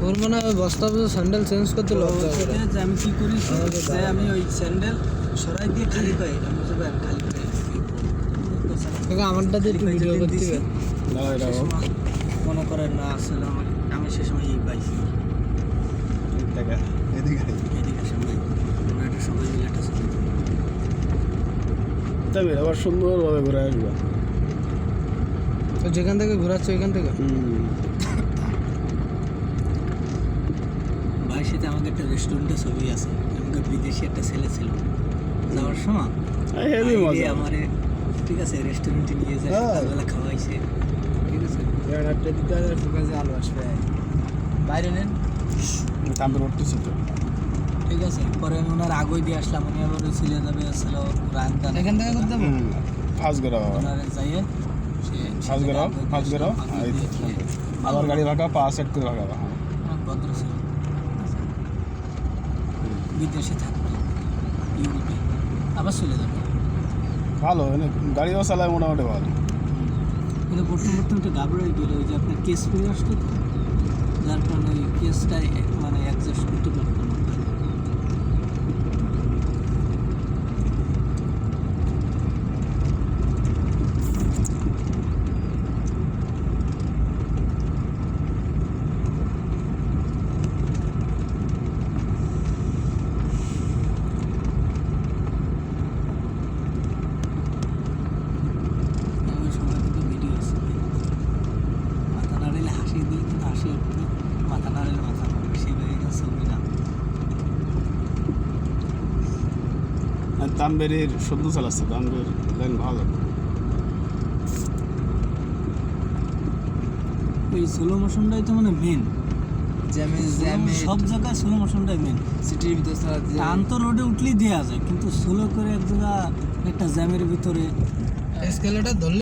ওর মনে হয় বস্তা বস্তা স্যান্ডেল চেঞ্জ করতে লজ্জা করে। যে আমি কি করি যে আমি ওই স্যান্ডেল সরাই দিয়ে খালি পাই আমি যে খালি পাই কাকা আমারটা দিয়ে একটু ভিডিও করতে হবে। মনে করেন না আসলে আমি সে সময় এই পাইছি এদিকে সবাই আমরা একটা সবাই মিলে একটা ছবি তুলি। তবে আবার সুন্দরভাবে ঘুরে আসবো। তো যেখান থেকে ঘোরাচ্ছে ওইখান থেকে ভাই সাথে আমাকে একটা রেস্টুরেন্টে ছবি আছে আমাকে বিদেশি একটা ছেলে ছিল যাওয়ার সময় আমার ঠিক আছে রেস্টুরেন্টে নিয়ে যায় সকালবেলা খাওয়াইছে ঠিক আছে একটা দিতে ফুকাজে আলু আসবে বাইরে নেন তারপর উঠতেছি তো ঠিক আছে পরে আমি ওনার আগই দিয়ে আসলাম উনি আবার ওই ছেলে যাবে ছিল রায়দান এখান থেকে করতে যাবো ফার্স্ট গেরাও ওনারে যাইয়ে ফার্স্ট গেরাও আবার গাড়ি ভাগা পা সেট করে ভাগাবা অনেক ভদ্র ছিল বিদেশে থাকতো ইউরোপে আবার চলে যাবে ভালো গাড়িও চালায় মোটামুটি ভালো কিন্তু প্রথম একটু ঘাবড়ে গেল ওই যে আপনার কেস ফিরে আসতো তো যার কারণে ওই কেসটা মানে অ্যাডজাস্ট করতে পারতো না মাথা নাড়লে মাথা পড়বে সেই জায়গায় ছবি না তামবেরির শুদ্ধ চালাচ্ছে তামবের লাইন ভালো ওই স্লো মোশনটাই তো মানে মেন জ্যামে সব জায়গায় স্লো মোশনটাই মেন সিটির ভিতর আন্তর রোডে উঠলেই দেওয়া যায় কিন্তু স্লো করে এক জায়গা একটা জ্যামের ভিতরে স্কেলেটার ধরলে